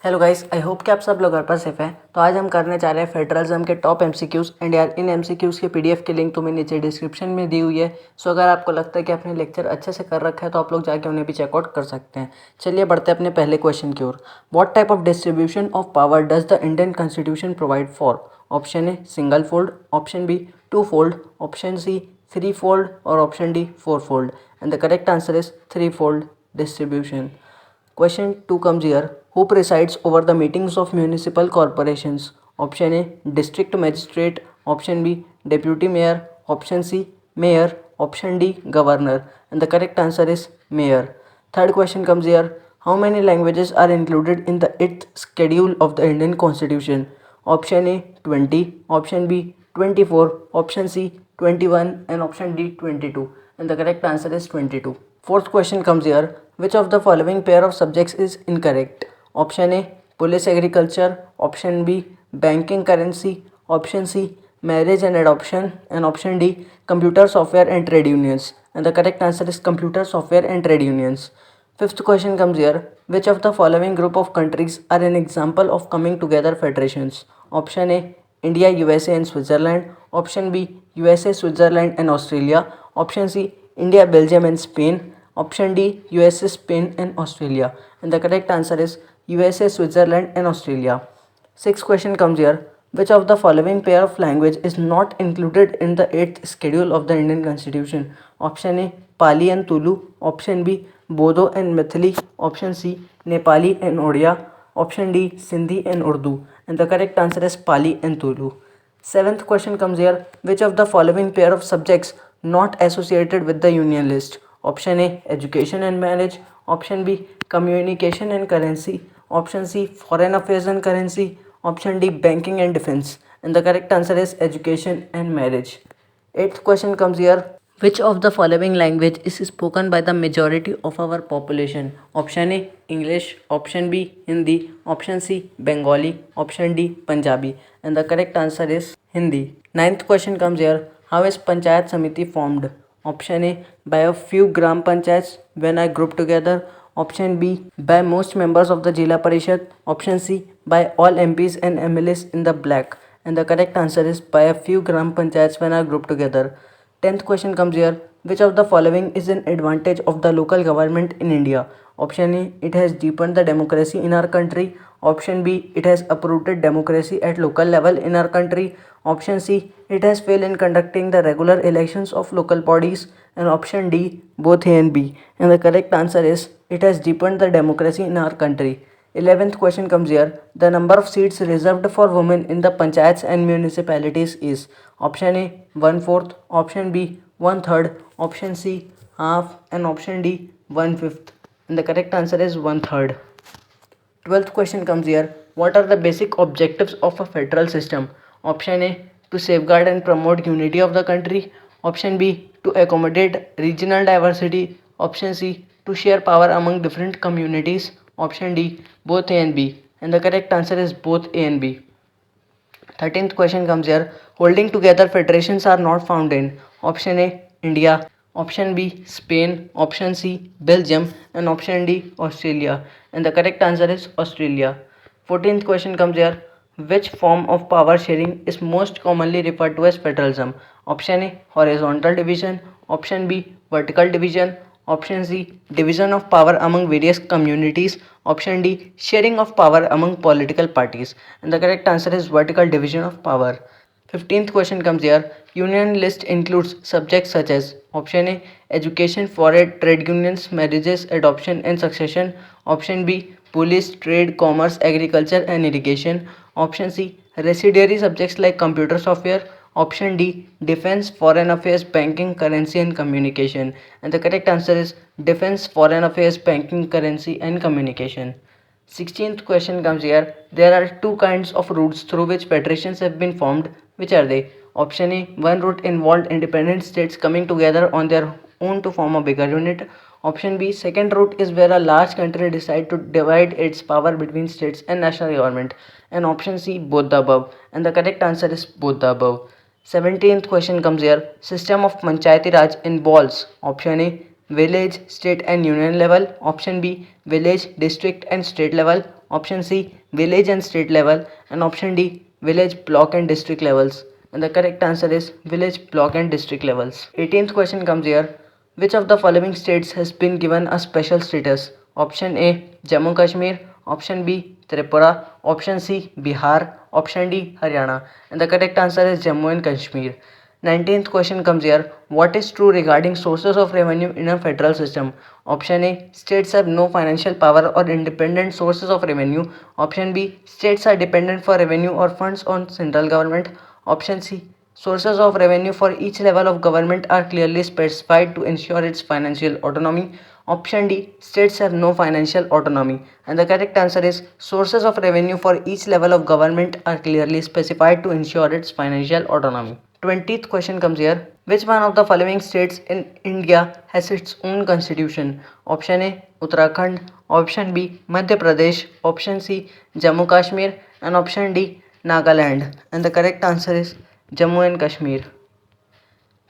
Hello guys, I hope कि आप सब लोग घर पर सेफ हैं। तो आज हम करने जा रहे हैं फेडरलिज्म के टॉप एमसीक्यूज़ एंड यार इन एमसीक्यूज़ के पीडीएफ की लिंक तुम्हें नीचे डिस्क्रिप्शन में दी हुई है। सो अगर आपको लगता है कि आपने लेक्चर अच्छे से कर रखा है तो आप लोग जाके उन्हें भी चेकआउट कर सकते हैं। चलिए बढ़ते हैं अपने पहले क्वेश्चन की ओर। What type of distribution of power does the Indian constitution provide for? Option A single fold, option B two fold, option C three fold और option D four fold. And the correct answer is three fold distribution. Question 2 comes here. Who presides over the meetings of municipal corporations? Option A District Magistrate. Option B Deputy Mayor. Option C Mayor. Option D Governor. And the correct answer is Mayor. Third question comes here. How many languages are included in the 8th schedule of the Indian Constitution? Option A 20. Option B 24. Option C 21. And option D 22. And the correct answer is 22. Fourth question comes here. Which of the following pair of subjects is incorrect? Option A Police Agriculture. Option B Banking Currency. Option C Marriage and Adoption. And option D Computer Software and Trade Unions. And the correct answer is Computer Software and Trade Unions. Fifth question comes here. Which of the following group of countries are an example of coming together federations? Option A India, USA and Switzerland. Option B USA, Switzerland and Australia. Option C India, Belgium and Spain. Option D USA, Spain and Australia. And the correct answer is USA, Switzerland and Australia. Sixth question comes here. Which of the following pair of language is not included in the 8th schedule of the Indian Constitution? Option A Pali and Tulu. Option B Bodo and Maithili. Option C Nepali and Odia. Option D Sindhi and Urdu. And the correct answer is Pali and Tulu. Seventh question comes here. Which of the following pair of subjects not associated with the union list? Option A Education and Marriage. Option B Communication and Currency. Option C Foreign Affairs and Currency. Option D Banking and Defense. And the correct answer is Education and Marriage. Eighth question comes here. Which of the following language is spoken by the majority of our population? Option A English. Option B Hindi. Option C Bengali. Option D Punjabi. And the correct answer is Hindi. Ninth question comes here. How is Panchayat Samiti formed? Option A by a few gram panchayats when are grouped together. Option B by most members of the Jila Parishad. Option C by all MPs and MLAs in the black. And the correct answer is by a few gram panchayats when are grouped together. Tenth question comes here. Which of the following is an advantage of the local government in India? Option A it has deepened the democracy in our country. Option B it has uprooted democracy at local level in our country. Option C it has failed in conducting the regular elections of local bodies. And option D both A and B. And the correct answer is it has deepened the democracy in our country. 11th question comes here. The number of seats reserved for women in the panchayats and municipalities is option A 1/4, option B 1/3, option C half, and option D 1/5. And the correct answer is 1/3. 12th question comes here. What are the basic objectives of a federal system? Option A to safeguard and promote unity of the country. Option B to accommodate regional diversity. Option C to share power among different communities. Option D both A and B. And the correct answer is both A and B. 13th question comes here. Holding together federations are not found in option A India, option B Spain, option C Belgium, and option D Australia. And the correct answer is Australia. 14th question comes here. Which form of power sharing is most commonly referred to as federalism? Option A horizontal division, option B vertical division, option C division of power among various communities, option D sharing of power among political parties. And the correct answer is vertical division of power. 15th question comes here. Union list includes subjects such as option A education, foreign, trade unions, marriages, adoption and succession. Option B police, trade, commerce, agriculture and irrigation. Option C residuary subjects like computer software. Option D defense, foreign affairs, banking, currency and communication. And the correct answer is defense, foreign affairs, banking, currency and communication. 16th question comes here. There are two kinds of routes through which federations have been formed. Which are they? Option A one route involved independent states coming together on their own to form a bigger unit. Option B second route is where a large country decides to divide its power between states and national government. And option C both the above. And the correct answer is both the above. 17th question comes here. System of Panchayati Raj involves option A village, state and union level. Option B village, district and state level. option C village and state level, and option D village, block and district levels. And the correct answer is village, block and district levels. 18th question comes here. Which of the following states has been given a special status? Option A Jammu Kashmir, option B Tripura, option C Bihar, option D Haryana. And the correct answer is Jammu and Kashmir. 19th question comes here. What is true regarding sources of revenue in a federal system? Option A states have no financial power or independent sources of revenue. Option B states are dependent for revenue or funds on central government. Option C sources of revenue for each level of government are clearly specified to ensure its financial autonomy. Option D states have no financial autonomy. And the correct answer is sources of revenue for each level of government are clearly specified to ensure its financial autonomy. 20th question comes here. Which one of the following states in India has its own constitution? Option A Uttarakhand, option B Madhya Pradesh, option C Jammu Kashmir, and option D Nagaland. And the correct answer is Jammu and Kashmir.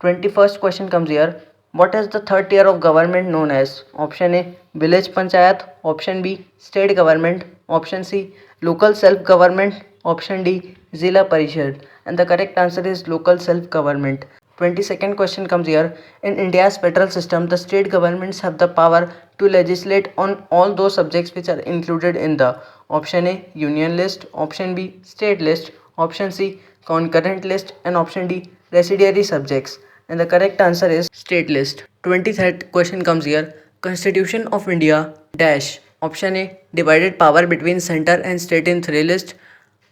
21st question comes here. What is the third tier of government known as? Option A village panchayat, option B state government, option C local self government, option D zilla parishad. And the correct answer is local self government. 22nd question comes here. In India's federal system, the state governments have the power to legislate on all those subjects which are included in the option A union list, option B state list, option C concurrent list, and option D residuary subjects. And the correct answer is state list. 23rd question comes here. Constitution of India dash. Option A divided power between center and state in 3 list.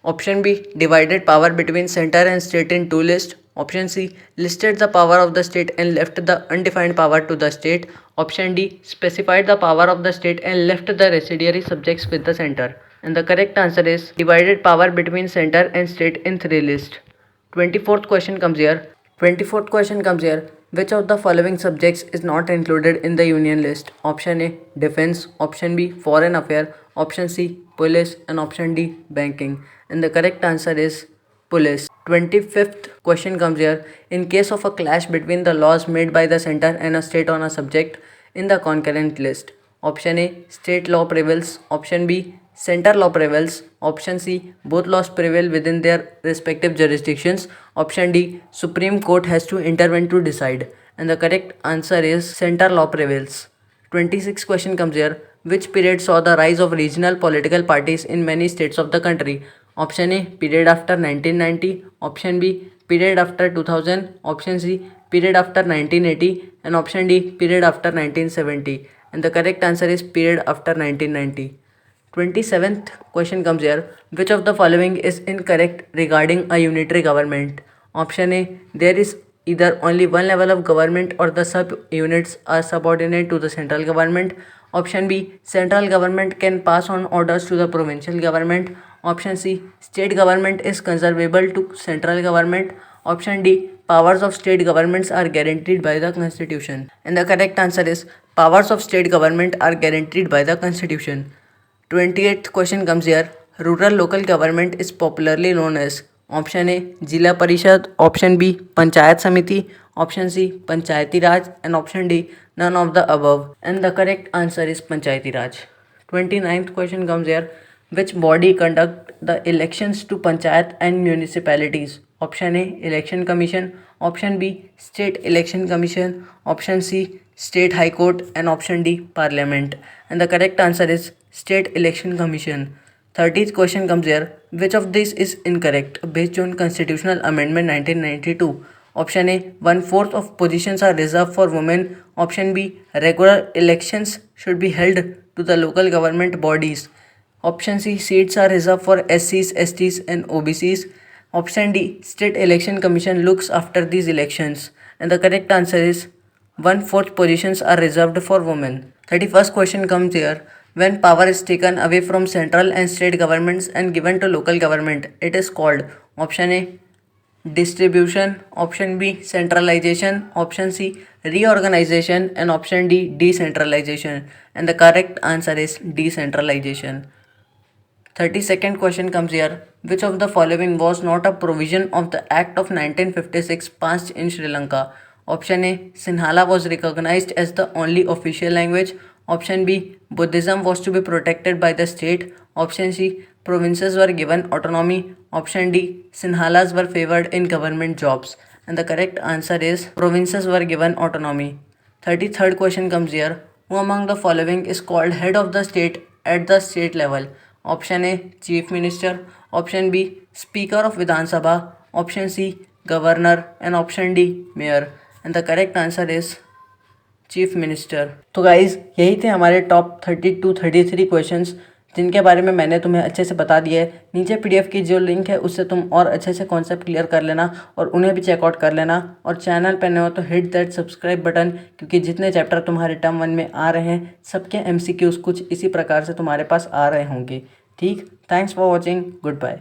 Option B divided power between center and state in 2 list. Option C listed the power of the state and left the undefined power to the state. Option D specified the power of the state and left the residuary subjects with the center. And the correct answer is divided power between center and state in 3 list. 24th question comes here. 24th question comes here. Which of the following subjects is not included in the union list? Option A defense, option B foreign affair, option C police, and option D banking. And the correct answer is police. 25th question comes here. In case of a clash between the laws made by the center and a state on a subject in the concurrent list, option A state law prevails, option B center law prevails, option C both laws prevail within their respective jurisdictions, option D Supreme Court has to intervene to decide. And the correct answer is center law prevails. 26th question comes here. Which period saw the rise of regional political parties in many states of the country? Option A period after 1990, option B period after 2000, option C period after 1980, and option D period after 1970. And the correct answer is period after 1990. 27th question comes here. Which of the following is incorrect regarding a unitary government? Option A there is either only one level of government or the sub units are subordinate to the central government. Option B central government can pass on orders to the provincial government. Option C state government is conservable to central government. Option D powers of state governments are guaranteed by the constitution. And the correct answer is powers of state government are guaranteed by the constitution. 28th question comes here. Rural local government is popularly known as option A Zilla Parishad, option B Panchayat Samiti, option C Panchayati Raj, and option D none of the above. And the correct answer is Panchayati Raj. 29th question comes here. Which body conduct the elections to Panchayat and municipalities? Option A Election Commission, option B State Election Commission, option C State High Court, and option D Parliament. And the correct answer is State Election Commission. 30th question comes here. Which of these is incorrect based on Constitutional Amendment 1992? Option A 1/4 of positions are reserved for women. Option B regular elections should be held to the local government bodies. Option C seats are reserved for SCs, STs, and OBCs. Option D State Election Commission looks after these elections. And the correct answer is 1/4 positions are reserved for women. 31st question comes here. When power is taken away from central and state governments and given to local government, it is called option A distribution, option B centralization, option C reorganization, and option D decentralization. And the correct answer is decentralization. 32nd question comes here. Which of the following was not a provision of the Act of 1956 passed in Sri Lanka? Option A Sinhala was recognized as the only official language. Option B Buddhism was to be protected by the state. Option C provinces were given autonomy, option D Sinhalas were favoured in government jobs, and the correct answer is provinces were given autonomy. 33rd question comes here. Who among the following is called head of the state at the state level? Option A Chief Minister, option B Speaker of Vidhan Sabha, option C Governor, and option D Mayor. And the correct answer is chief minister. तो guys यही थे हमारे top 32-33 questions जिनके बारे में मैंने तुम्हें अच्छे से बता दिया है. नीचे पीडीएफ की जो लिंक है उससे तुम और अच्छे से कॉन्सेप्ट क्लियर कर लेना और उन्हें भी चेकआउट कर लेना. और चैनल पर नए हो तो हिट दैट सब्सक्राइब बटन, क्योंकि जितने चैप्टर तुम्हारे टर्म 1 में आ रहे हैं सबके एमसीक्यूज कुछ इसी प्रकार से तुम्हारे पास आ रहे होंगे. ठीक, thanks for watching, good bye.